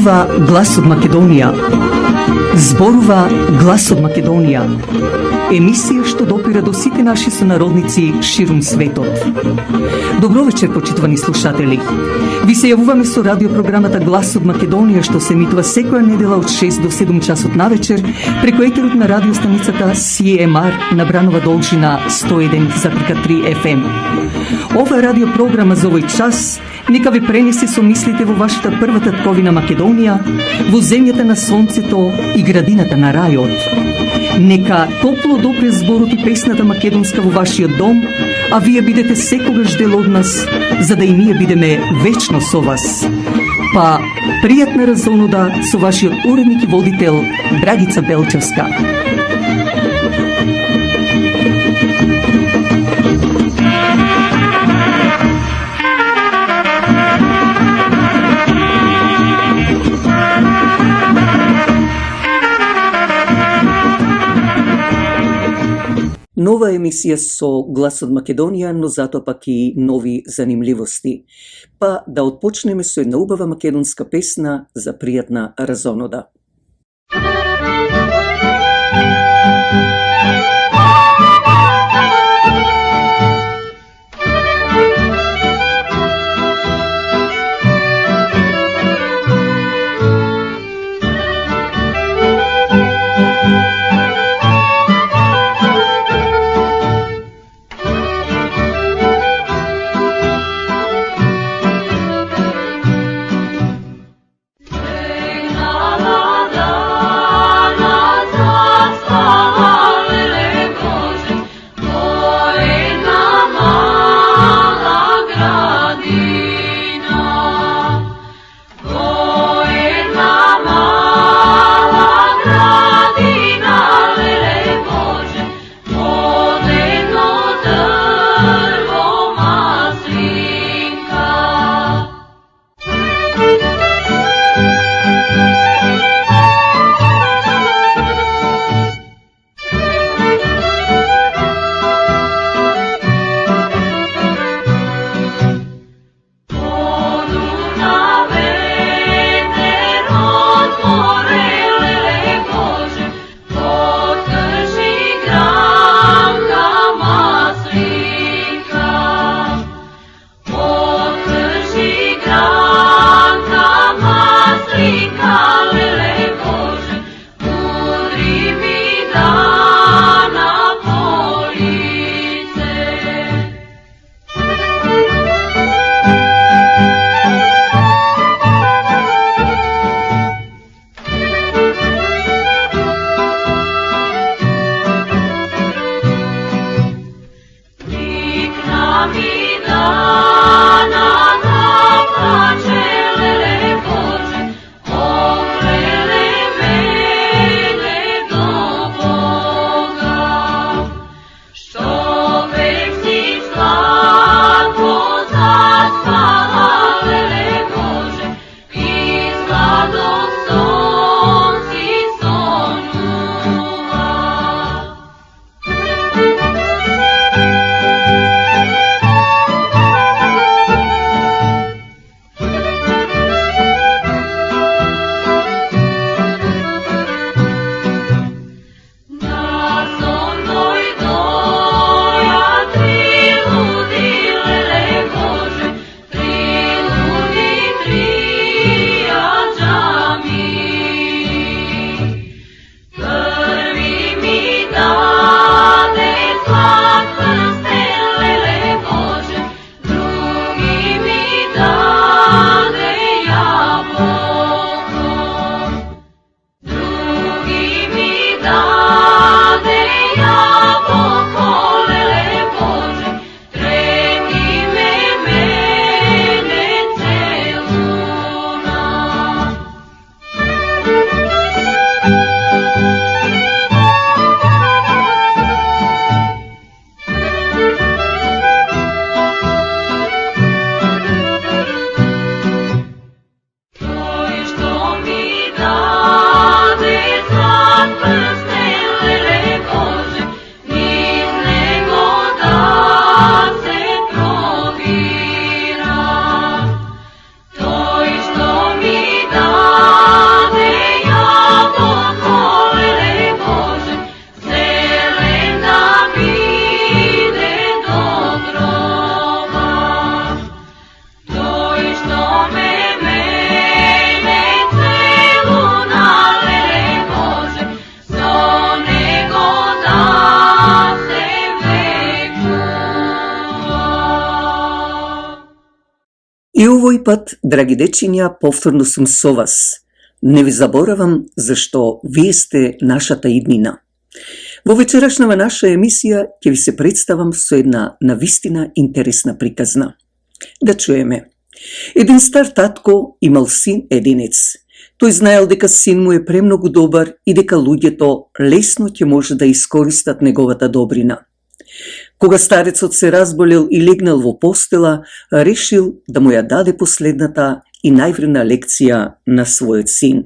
Зборува глас од Македонија. Зборува глас од Македонија. Емисија што допира до сите наши сонародници ширум светот. Добро вечер, почитувани слушатели. Ви се јавуваме со радиопрограмата Глас од Македонија, што се емитува секоја недела од 6 до 7 часот на вечер преку етерот на радиостаницата CMR на Бранова должина 101,3 FM. Ова радиопрограма за овој час нека ви пренесе со мислите во вашата прва татковина Македонија, во земјата на сонцето и градината на рајот. Нека топло допре зборот и песната македонска во вашиот дом, а вие бидете секогаш дел од нас, за да и ние бидеме вечно со вас. Па, пријатна разонода со вашиот уредник и водител Драгица Белчевска. Нова емисија со Глас од Македонија, но затоа пак и нови занимливости. Па да отпочнеме со една убава македонска песна за пријатна разонода. La la la пат, драги дечиња, повторно сум со вас. Не ви заборавам зашто вие сте нашата иднина. Во вечерашнава наша емисија ќе ви се представам со една навистина интересна приказна. Да чуеме. Еден стар татко имал син единец. Тој знаел дека син му е премногу добар и дека луѓето лесно ќе може да искористат неговата добрина. Кога старецот се разболел и легнал во постела, решил да му ја даде последната и највредна лекција на својот син.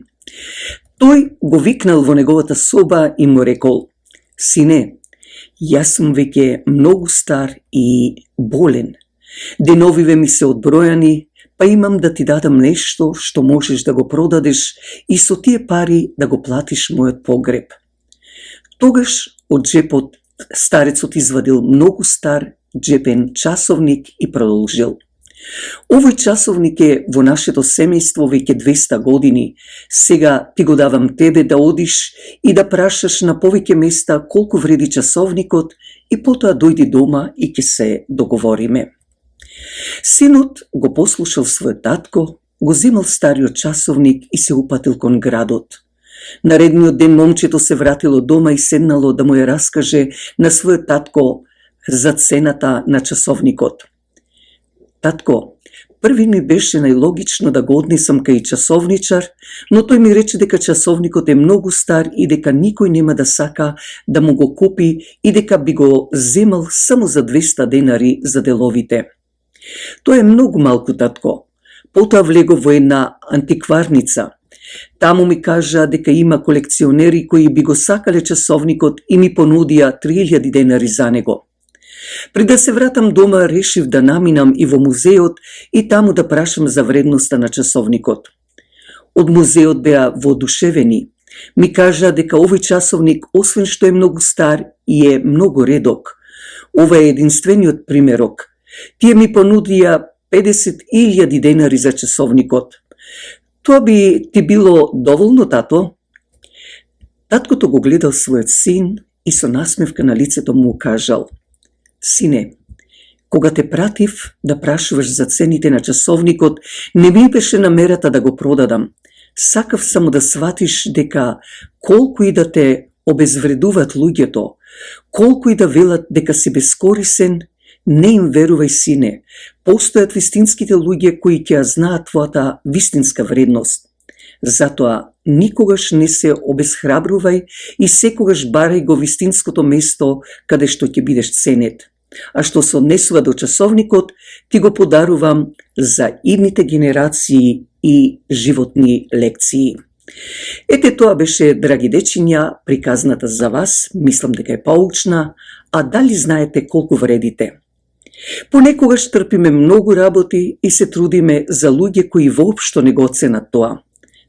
Тој го викнал во неговата соба и му рекол: Сине, јас сум веќе многу стар и болен. Деновиве ми се одбројани, па имам да ти дадам нешто што можеш да го продадеш и со тие пари да го платиш мојот погреб. Тогаш од джепот старецот извадил многу стар джепен часовник и продолжил: Овој часовник е во нашето семејство веќе 200 години. Сега ти го давам тебе да одиш и да прашаш на повеќе места колку вреди часовникот и потоа дојди дома и ќе се договориме. Синот го послушал својот татко, го земал стариот часовник и се упатил кон градот. Наредниот ден момчето се вратило дома и седнало да му ја раскаже на својот татко за цената на часовникот. Татко, први ми беше најлогично да го однесам кај часовничар, но тој ми рече дека часовникот е многу стар и дека никој нема да сака да му го купи и дека би го земал само за 200 денари за деловите. Тоа е многу малку, татко. Потоа влегов во една антикварница. Таму ми кажа дека има колекционери кои би го сакале часовникот и ми понудија 3000 денари за него. Пред да се вратам дома, решив да наминам и во музеот и таму да прашам за вредноста на часовникот. Од музеот беа воодушевени. Ми кажа дека овој часовник, освен што е многу стар, и е многу редок. Ова е единствениот примерок. Тие ми понудија 50.000 денари за часовникот. Тоа би ти било доволно, тато? Таткото го гледал својот син и со насмевка на лицето му кажал: Сине, кога те пратив да прашуваш за цените на часовникот, не ми беше намерата да го продадам. Сакав само да сватиш дека колку и да те обезвредуват луѓето, колку и да велат дека си бескорисен, не им верувај, сине. Постојат вистинските луѓе кои ќе ја знаат твојата вистинска вредност. Затоа никогаш не се обесхрабрувај и секогаш барај го вистинското место каде што ќе бидеш ценет. А што се однесува до часовникот, ти го подарувам за идните генерации и животни лекции. Ете, тоа беше, драги дечиња, приказната за вас. Мислам дека е поучна. А дали знаете колку вредите? Понекогаш трпиме многу работи и се трудиме за луѓе кои воопшто не го оценат тоа.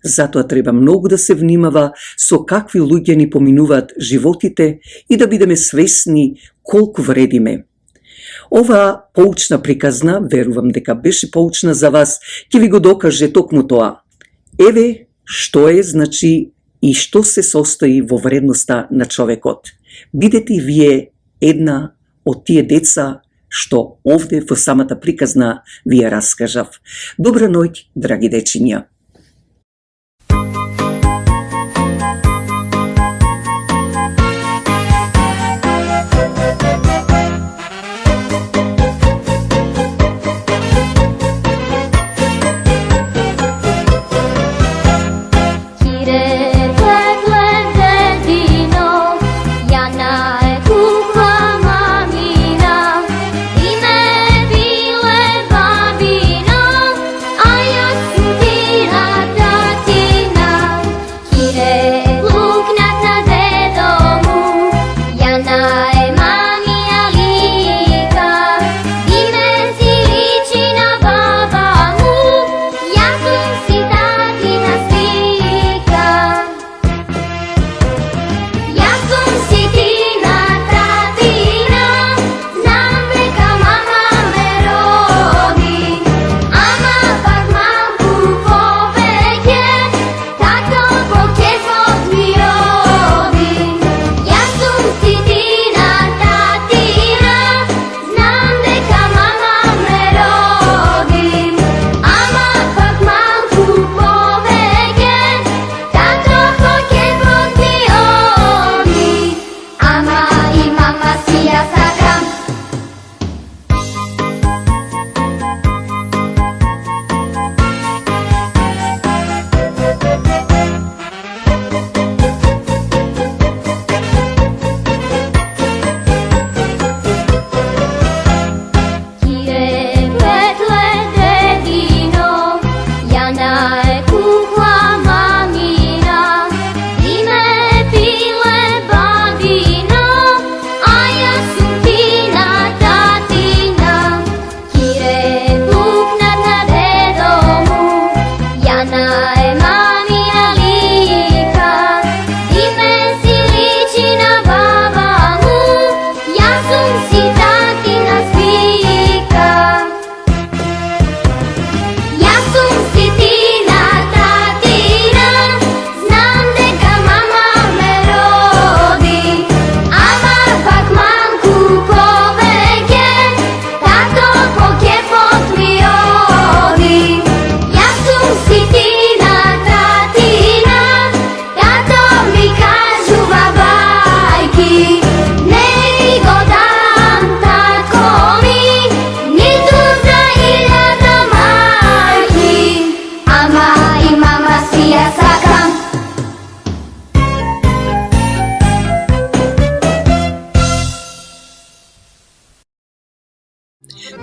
Затоа треба многу да се внимава со какви луѓе ни поминуваат животите и да бидеме свесни колку вредиме. Ова поучна приказна, верувам дека беше поучна за вас, ќе ви го докаже токму тоа. Еве што е, значи, и што се состои во вредноста на човекот. Бидете и вие една од тие деца што овде во самата приказна ви ја раскажав. Добра ноќ, драги дечиња. Mira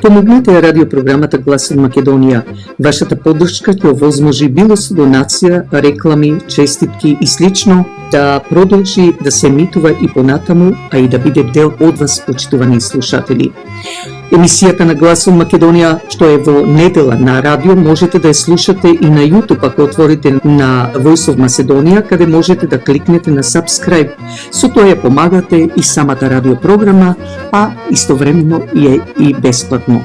Помогнете ја радиопрограмата Глас од Македонија. Вашата поддршка ќе овозможи било со донација, реклами, честитки и слично да продолжи да се емитува и понатаму, а и да биде дел од вас, почитувани слушатели. Емисијата на Глас од Македонија, што е во недела на радио, можете да ја слушате и на YouTube, ако отворите на Voice of Macedonia, каде можете да кликнете на subscribe. Со тоа ја помагате и самата радиопрограма, а истовремено е и бесплатно.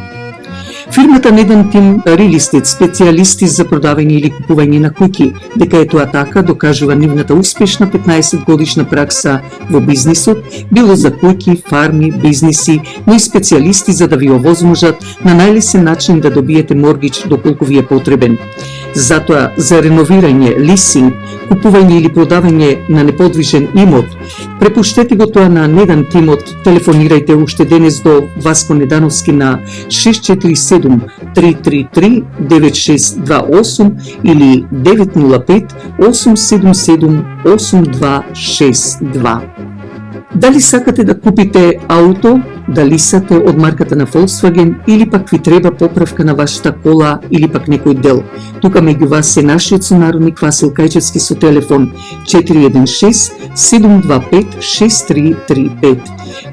Фирмата Недан Тим Real Estate, специјалисти за продавање или купување на куќи, дека е тоа така, докажува нивната успешна 15 годишна пракса во бизнисот, било за куќи, фарми, бизниси, но и специјалисти за да ви овозможат на најлесен начин да добиете моргич доколку ви е потребен. Затоа, за реновирање, лисинг, купување или продавање на неподвижен имот, препуштете го тоа на Недан Тимот, телефонирајте уште денес до Васко Недановски на 647-333-9628 или 905-877-8262. Дали сакате да купите ауто, да лисате од марката на Volkswagen или пак ви треба поправка на вашата кола или пак некој дел? Тука меѓу вас е нашиот сонародник Васил Кајчевски со телефон 416-725-6335.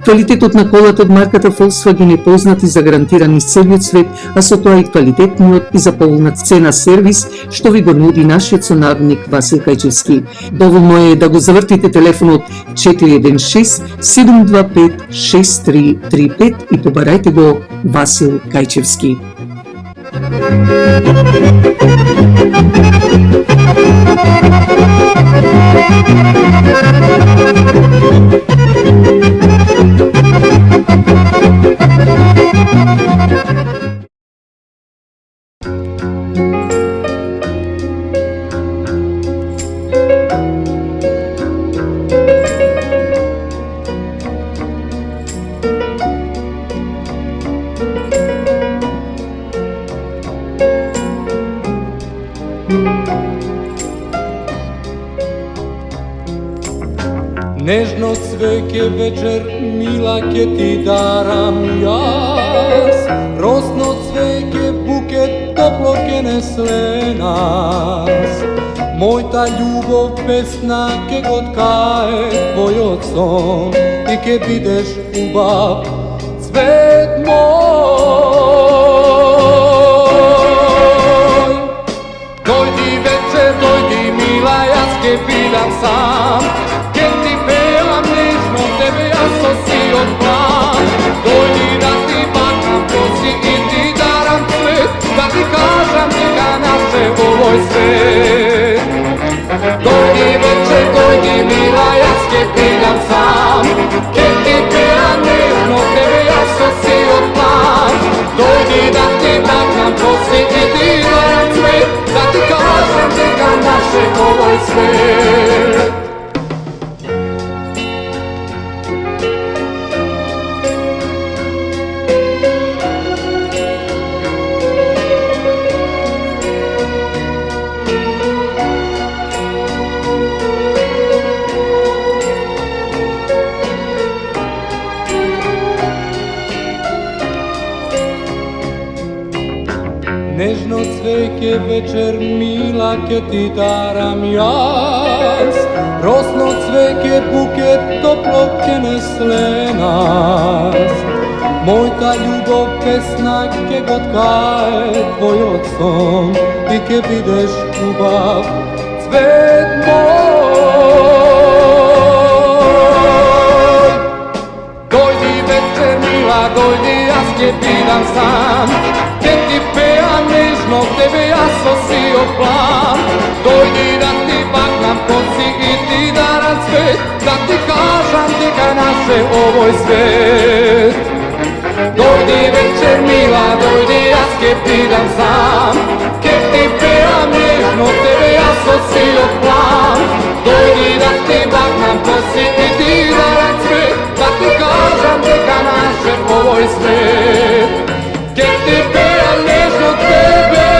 Квалитетот на колата од марката Volkswagen е познат и за гарантиран из целиот свет, а со тоа и квалитетниот и за поволна цена сервис што ви го нуди нашиот сонародник Васил Кајчевски. Доволно е да го завртите телефонот 416-725-6335 и побарајте го Васил Кајчевски. Нежно цвеќе вечер, мила ке ти дарам јас. Росно цвеќе, букет, топло ке несе нас. Мојта љубов песна ке го ткае твојот сон и ке бидеш убав цвет мој. Дојди вечер, дојди мила, јас ке бидам сам. Дојди да ти бакам коси и ти дарам цвет, да ти кажам дека наше овој свет. Дојди вечер, дојди мила, јас ке бидам сам. Ке ти пеам нежно, тебе јас со сиот план. Дојди да ти бакам коси и ти дарам цвет, да ти кажам дека наше овој свет. Нежно цвеќе вечер, мила ке ти дарам јас. Росно цвеќе, букет, топло ке несе нас. Мојта љубов песна ке го ткае твојот сон и ке бидеш убав цвет мој. Дојди вечер, мила, дојди, јас ке бидам сам. Ке ти пеам нежно, тебе јас со сиот план. Дојди да ти бакнам коси и ти дарам цвет, да ти кажам дека наше овој свет. Дојди вечер, мила, дојди, јас ке бидам сам. Ке ти пеам нежно, тебе јас со сиот план. Дојди да ти бакнам коси и ти дарам цвет, да ти кажам дека наше овој свет. Ке ти пеам нежно тебе,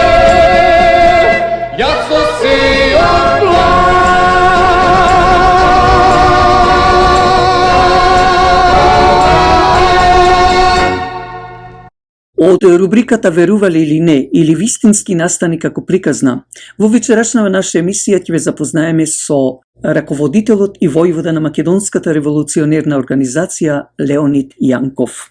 јас со сиот план. Од рубриката Верувале или не, или вистински настани како приказна, во вечерашната наша емисија ќе ве запознаеме со раководителот и војвода на Македонската револуционерна организација Леонид Јанков.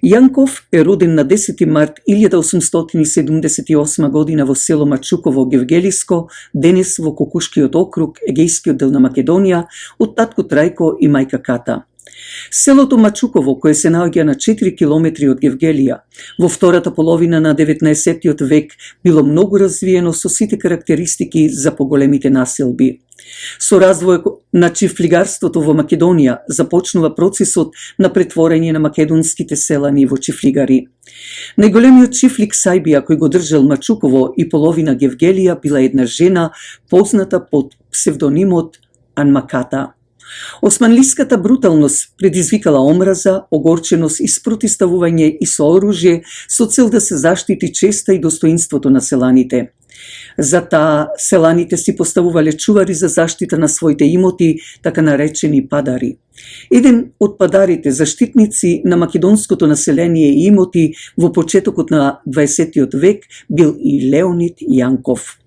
Јанков е роден на 10 март 1878 година во село Мачуково, Гевгелиско, денес во Кокушкиот округ, Егејскиот дел на Македонија, од татко Трајко и мајка Ката. Селото Мачуково, кое се наоѓа на 4 километри од Гевгелија, во втората половина на 19 век било многу развиено со сите карактеристики за поголемите населби. Со развојот на чифлигарството во Македонија започнува процесот на претворање на македонските селани во чифлигари. Најголемиот чифлик Сајбија кој го држал Мачуково и половина Гевгелија била една жена позната под псевдонимот Анмаката. Османлиската бруталност предизвикала омраза, огорченост и спротиставување и со оружје со цел да се заштити честа и достоинството на селаните. Затоа селаните си поставувале чувари за заштита на своите имоти, така наречени падари. Еден од падарите, заштитници на македонското население и имоти во почетокот на 20 век бил и Леонид Јанков.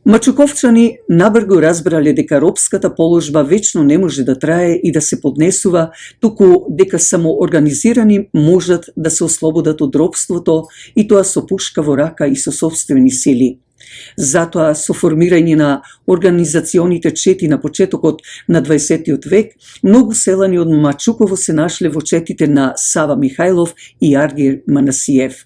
Мачуковчани набрзо разбрале дека робската положба вечно не може да трае и да се поднесува, туку дека само организирани можат да се ослободат од робството и тоа со пушка во рака и со собствени сили. Затоа, со формирање на организационите чети на почетокот на 20 век, многу селани од Мачуково се нашле во четите на Сава Михајлов и Аргир Манасиев.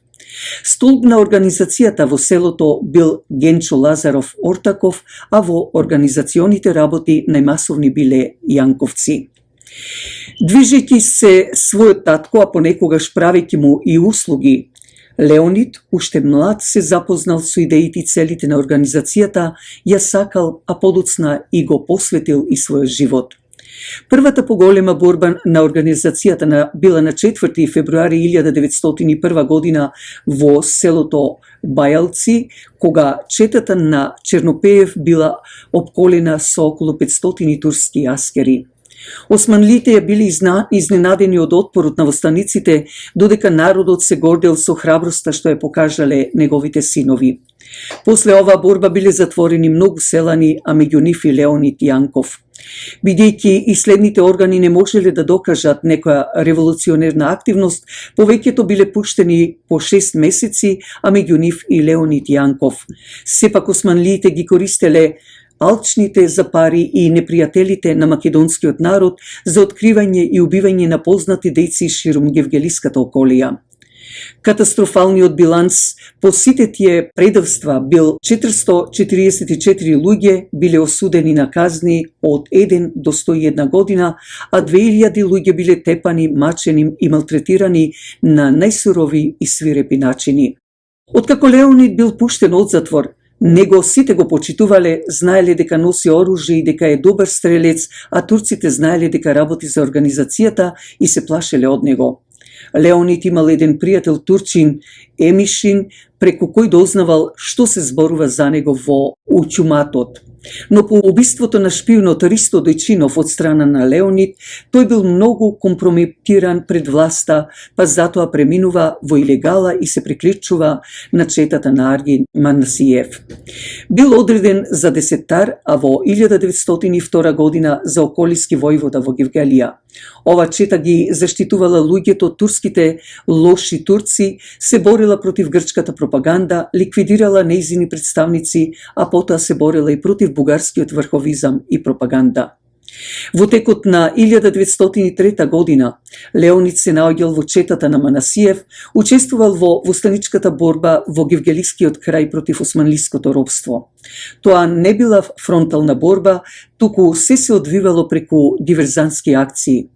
Столб на организацијата во селото бил Генчо Лазаров Ортаков, а во организационите работи најмасовни биле јанковци. Движејќи се својот татко, а понекогаш правејќи му и услуги, Леонид, уште млад, се запознал со идеите и целите на организацијата, ја сакал, а подоцна и го посветил и својот живот. Првата поголема борба на организацијата била на 4 февруари 1901 година во селото Бајалци, кога четата на Чернопеев била обколена со околу 500 турски аскери. Османлите ја били изненадени од отпорот на востаниците, додека народот се гордел со храброста што ја покажале неговите синови. После оваа борба биле затворени многу селани, а меѓу нив и Леонид Јанков. Бидејќи и следните органи не можеле да докажат некоја револуционерна активност, повеќето биле пуштени по 6 месеци, а меѓу нив и Леонид Јанков. Сепак османлиите ги користеле алчните за пари и непријателите на македонскиот народ за откривање и убивање на познати дејци ширум Гевгелиската околија. Катастрофалниот биланс по сите тие предавства бил 444 луѓе биле осудени на казни од 1 до 101 година, а 2000 луѓе биле тепани, мачени и малтретирани на најсурови и свирепи начини. Откако Леонид бил пуштен од затвор, него сите го почитувале, знаеле дека носи оружје и дека е добар стрелец, а турците знаеле дека работи за организацијата и се плашеле од него. Леонид имал еден пријател турчин, Емишин, преку кој дознавал што се зборува за него во Учуматот. Но по убиството на шпионот Ристо Дојчинов од страна на Леонид, тој бил многу компрометиран пред власта, па затоа преминува во илегала и се приклучува на четата на Аргир Манасиев. Бил одреден за десеттар, а во 1902 година за околиски војвода во Гевгелија. Ова чета ги заштитувала луѓето од турските лоши турци, се борила против грчката пропаганда, ликвидирала нејзини представници, а потоа се борила и против бугарскиот врховизам и пропаганда. Во текот на 1903 година Леонид се наоѓал во четата на Манасиев, учествувал во востаничката борба во Гевгелискиот крај против османлиското робство. Тоа не била фронтална борба, туку се одвивало преку диверзантски акции.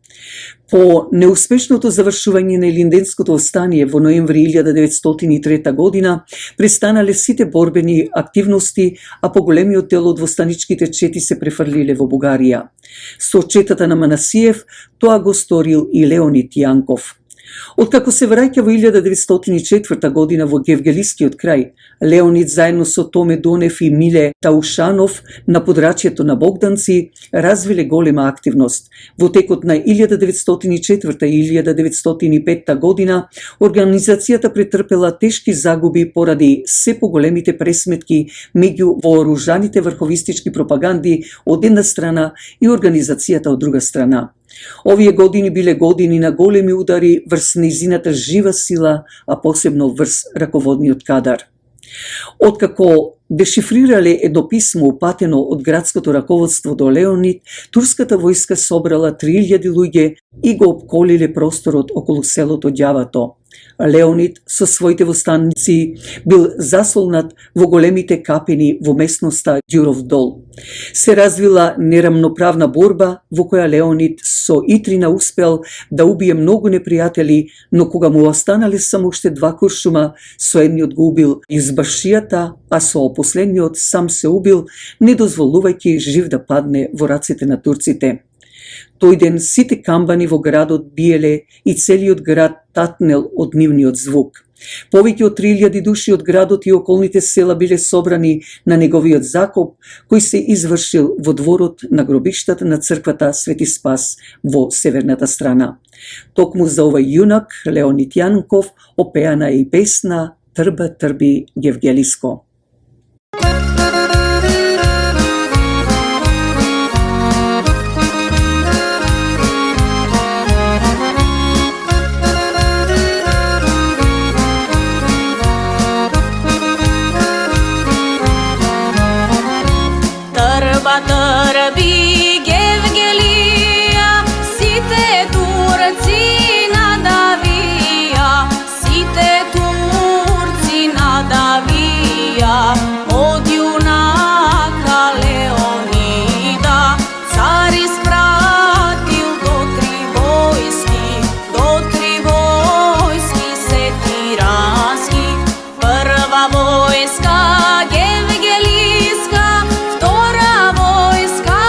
По неуспешното завршување на Илинденското востание во ноември 1903 година престанале сите борбени активности, а поголемиот дел од востаничките чети се префрлиле во Бугарија. Со четата на Манасиев тоа го сторил и Леонид Јанков. Откако се враќа во 1904 година во Гевгелискиот крај, Леонид заедно со Томе Донев и Миле Таушанов на подрачјето на Богданци развиле голема активност. Во текот на 1904 и 1905 година организацијата претрпела тешки загуби поради се поголемите пресметки меѓу вооружаните врховистички пропаганди од една страна и организацијата од друга страна. Овие години биле години на големи удари врз нејзината жива сила, а посебно врз раководниот кадар. Откако дешифрирале едно писмо упатено од градското раководство до Леонид, турската војска собрала 3000 луѓе и го опколиле просторот околу селото Ѓавато. Леонид со своите востаници бил засолнат во големите капени во местноста Ѓуров дол. Се развила нерамноправна борба во која Леонид со Итрина успел да убие многу непријатели, но кога му останале само уште 2 куршума, со едниот го убил из башијата, а со последниот сам се убил, не дозволувајќи жив да падне во рацете на турците. Тој ден сите камбани во градот биеле и целиот град татнел од нивниот звук. Повеќе од 3000 души од градот и околните села биле собрани на неговиот закоп, кој се извршил во дворот на гробиштата на црквата Свети Спас во северната страна. Токму за овој јунак, Леонид Јанков, опеана и песна Трба трби Гевгелиско. Трби Гевгелија, сите турци надавија, сите турци надавија, од јунака Леонида, цар испратил до 3 војски се тирански, прва војска Гевгелиска, втора војска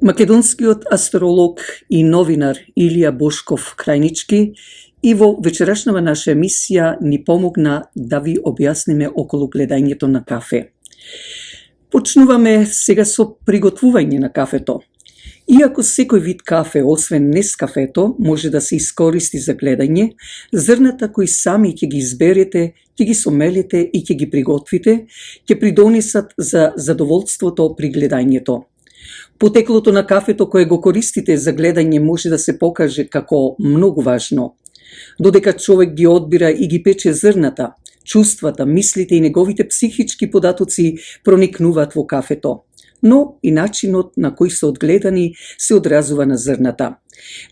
Македонскиот астролог и новинар Илија Бошков Крајнички и во вечерашнава наша емисија ни помогна да ви објасниме околу гледањето на кафе. Почнуваме сега со приготвување на кафето. Иако секој вид кафе, освен Нескафето, може да се искористи за гледање, зрната кои сами ќе ги изберете, ќе ги сомелите и ќе ги приготвите, ќе придонесат за задоволството при гледањето. Потеклото на кафето кое го користите за гледање може да се покаже како многу важно. Додека човек ги одбира и ги пече зрната, чувствата, мислите и неговите психички податоци проникнуваат во кафето, но и начинот на кој се одгледани се одразува на зрната.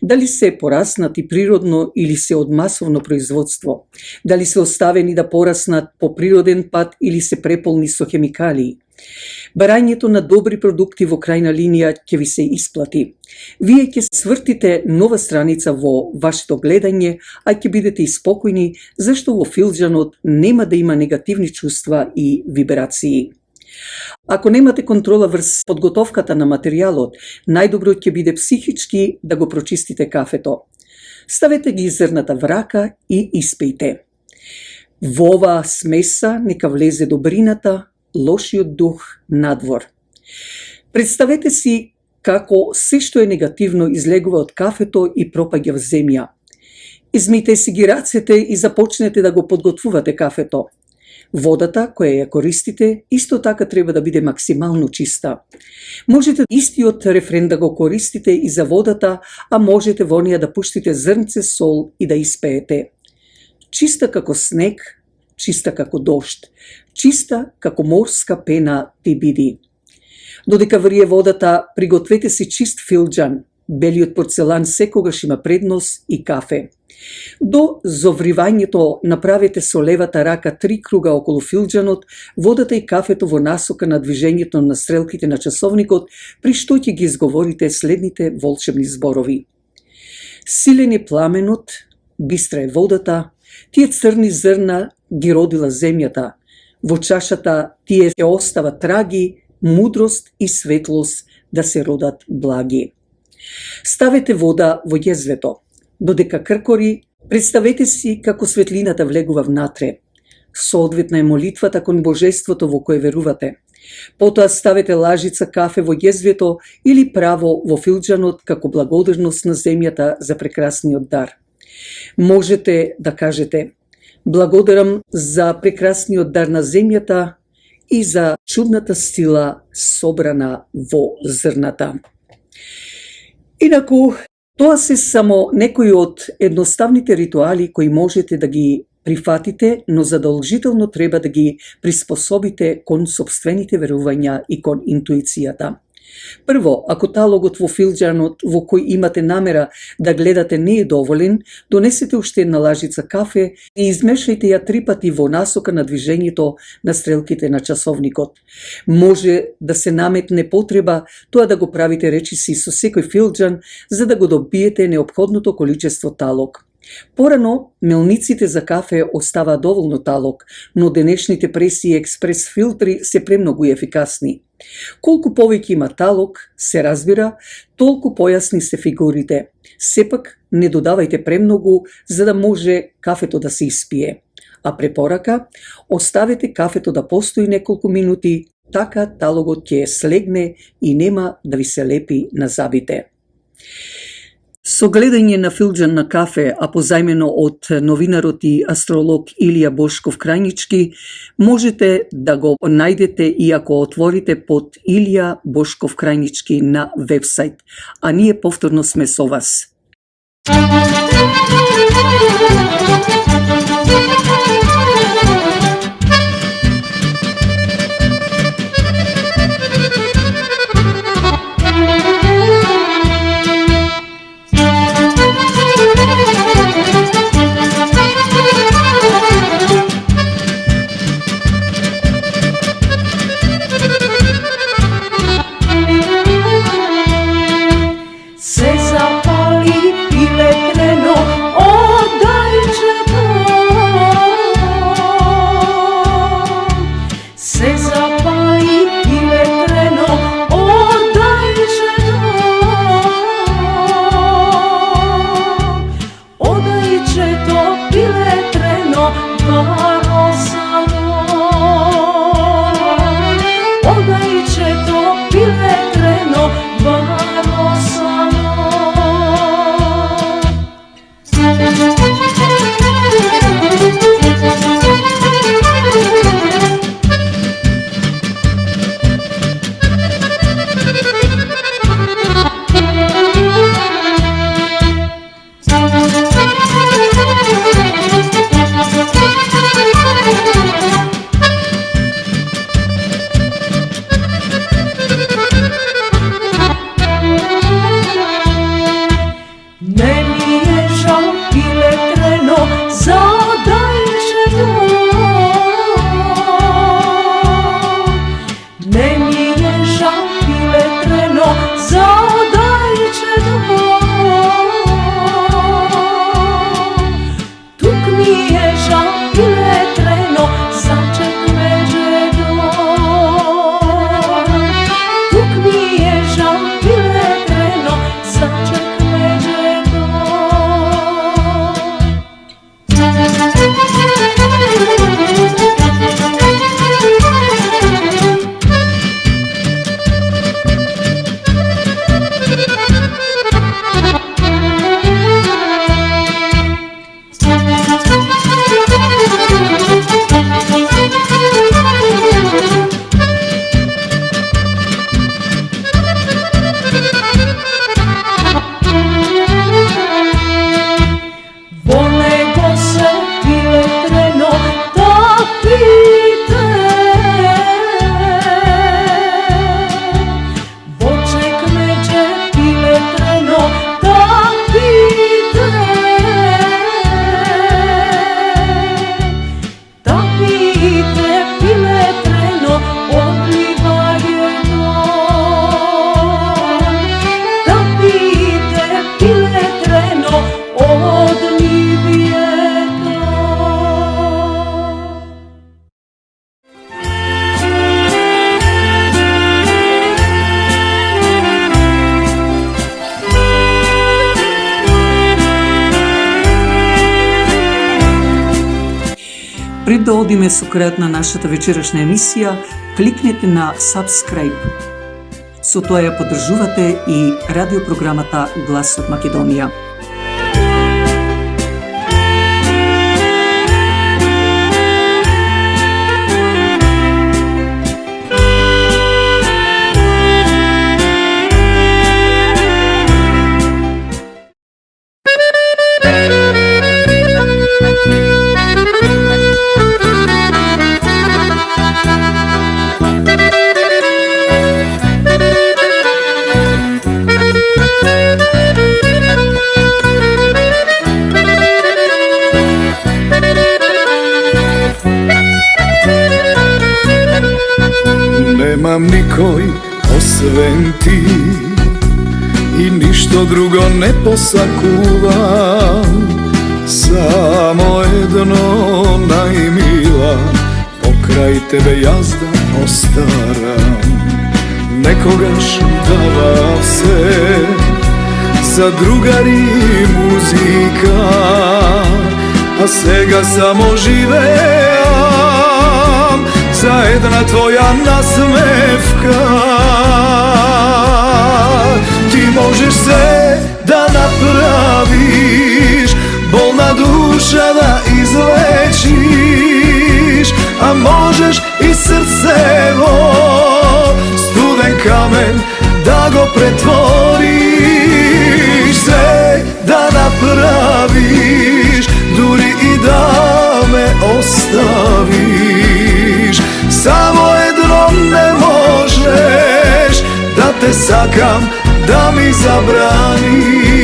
Дали се пораснати природно или се од масовно производство, дали се оставени да пораснат по природен пат или се преполни со хемикалии. Барањето на добри продукти во крајна линија ќе ви се исплати. Вие ќе свртите нова страница во вашето гледање, а ќе бидете и спокојни, зашто во филџанот нема да има негативни чувства и вибрации. Ако немате контрола врз подготовката на материјалот, најдобро ќе биде психички да го прочистите кафето. Ставете ги зрната врака и испејте. Во оваа смеса нека влезе добрината, лошиот дух надвор. Представете си како се што е негативно излегува од кафето и пропаѓа в земја. Измите си ги рацете и започнете да го подготвувате кафето. Водата која ја користите исто така треба да биде максимално чиста. Можете истиот рефрен да го користите и за водата, а можете во неја да пуштите зрнце сол и да испеете. Чиста како снег, чиста како дожд, чиста како морска пена ти биди. Додека врие водата, пригответе си чист филџан. Белиот порцелан секогаш има предност и кафе. До зовривањето направете со левата рака 3 круга околу филџанот, водата и кафето во насока на движењето на стрелките на часовникот, при што ќе ги изговорите следните волшебни зборови. Силен е пламенот, бистра е водата, тие црни зрна ги родила земјата, во чашата тие ќе остава траги, мудрост и светлост да се родат благи. Ставете вода во језвето. Додека кркори, представете си како светлината влегува внатре. Соодветна е молитвата кон Божеството во кое верувате. Потоа ставете лажица кафе во језвето или право во филџанот како благодарност на земјата за прекрасниот дар. Можете да кажете: благодарам за прекрасниот дар на земјата и за чудната сила собрана во зрната. Инаку, тоа се само некои од едноставните ритуали кои можете да ги прифатите, но задолжително треба да ги приспособите кон собствените верувања и кон интуицијата. Прво, ако талогот во филџанот во кој имате намера да гледате не е доволен, донесете уште една лажица кафе и измешајте ја 3 пати во насока на движењето на стрелките на часовникот. Може да се наметне потреба тоа да го правите речиси со секој филџан за да го добиете неопходното количество талог. Порано, мелниците за кафе оставаа доволно талог, но денешните преси и експрес филтри се премногу ефикасни. Колку повеќе има талог, се разбира, толку појасни се фигурите. Сепак, не додавајте премногу, за да може кафето да се испие. А препорака, оставете кафето да постои неколку минути, така талогот ќе слегне и нема да ви се лепи на забите. Со гледање на филџан на кафе, а позајмено од новинарот и астролог Илија Бошков Крајнички, можете да го најдете и ако отворите под Илија Бошков Крајнички на вебсайт, а ние повторно сме со вас. Se zapali piletreno, odaj ženo. Пред да одиме со крајот на нашата вечерашна емисија, кликнете на subscribe. Со тоа ја поддржувате и радиопрограмата Глас од Македонија. Nemam nikoj osven ti i ništo drugo ne posakuvam, samo jedno najmila, pokraj tebe jazda ostaram. Nekogaš dava se za drugari muzika, a сега samo živeam za jedna tvoja nasmevka. Ti možeš sve da napraviš, bolna duša da izlečiš, a možeš i srcevo, studen kamen da go pretvoriš. Sve da napraviš, duri i da me ostaviš, samo jedno ne možeš, da te sakam, da mi zabraniš.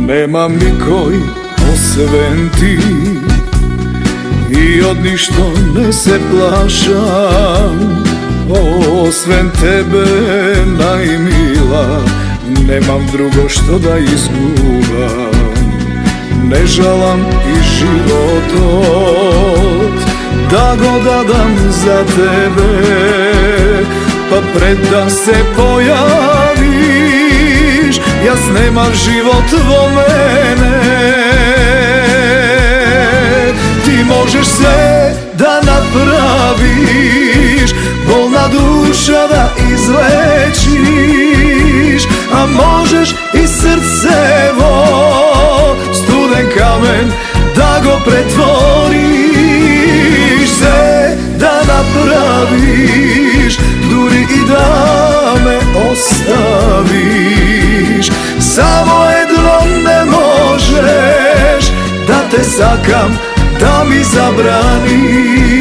Nemam nikoj osven ti i od ništo ne se plašam, osven tebe najmila, nemam drugo što da izgubam. Ne žalam i život da go dadam za tebe, pa pred da se pojaviš, ja snemam život vo mene. Ti možeš sve da napraviš, bolna duša da izlečiš, a možeš i srcevo, studen kamen da go pretvoriš. Sve da napraviš, duri i da me ostaviš, samo jedno ne možeš, da te sakam, da mi zabraniš.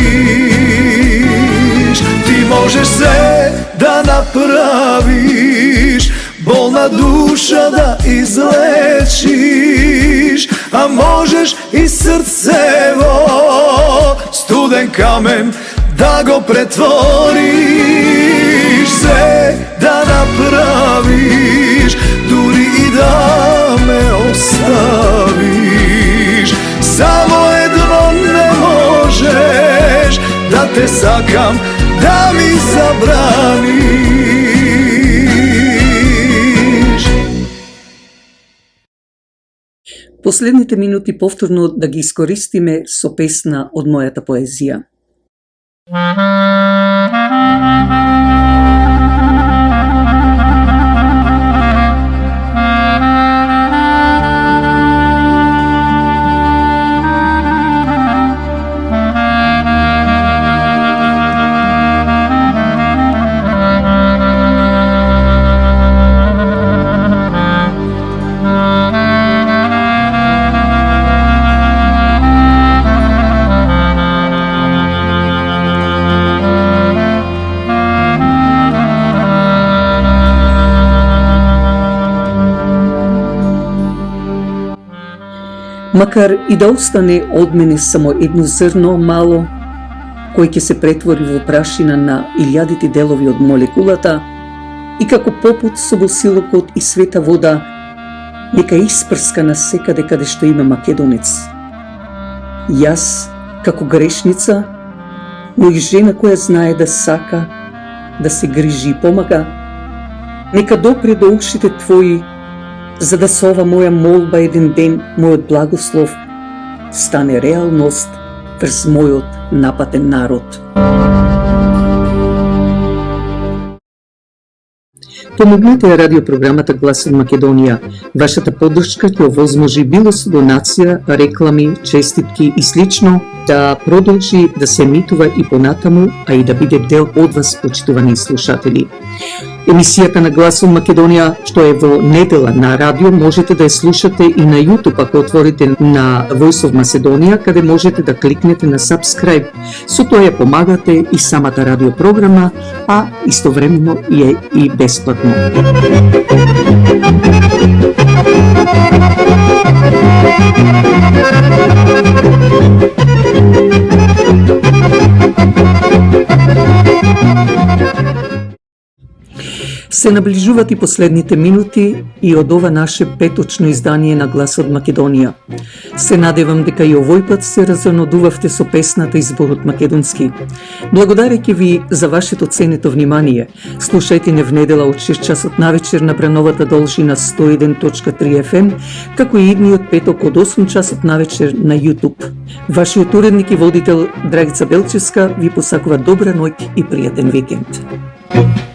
Ti možeš sve da napraviš, bolna duša da izlečiš, a možeš i srcevo, studen kamen da go pretvoriš. Sve da napraviš, duri i da me ostaviš, samo jedno ne možeš, da te sakam, da mi zabraniš. Последните минути повторно да ги искористиме со песна од мојата поезија. Макар и да остане од мене само едно зрно мало, кој ќе се претвори во прашина на илјадите делови од молекулата и како попут со босилокот и света вода нека испрска на секаде каде што има македонец. Јас, како грешница, но и жена која знае да сака, да се грижи и помага, нека допре до ушите твои, за да со ова моја молба еден ден мојот благослов стане реалност врз мојот напатен народ. Помогнете ја радиопрограмата Глас од Македонија. Вашата поддршка ќе овозможи било со донација, реклами, честитки и слично да продолжи да се емитува и понатаму, а и да биде дел од вас, почитувани слушатели. Емисијата на Глас од Македонија, што е во недела на радио, можете да ја слушате и на YouTube, ако отворите на Voice of Macedonia, каде можете да кликнете на subscribe. Со тоа ја помагате и самата радиопрограма, а истовремено е и бесплатно. Се наближуваат и последните минути и од ова наше петочно издание на Глас од Македонија. Се надевам дека и овој пат се разонодувавте со песната и зборот македонски. Благодарејќи ви за вашето ценето внимание, слушајте не внедела од 6 часот навечер на брановата должина 101.3 FM, како и идниот петок од 8 часот навечер на YouTube. Вашиот уредник и водител Драгица Белчевска ви посакува добра ноќ и пријатен викенд.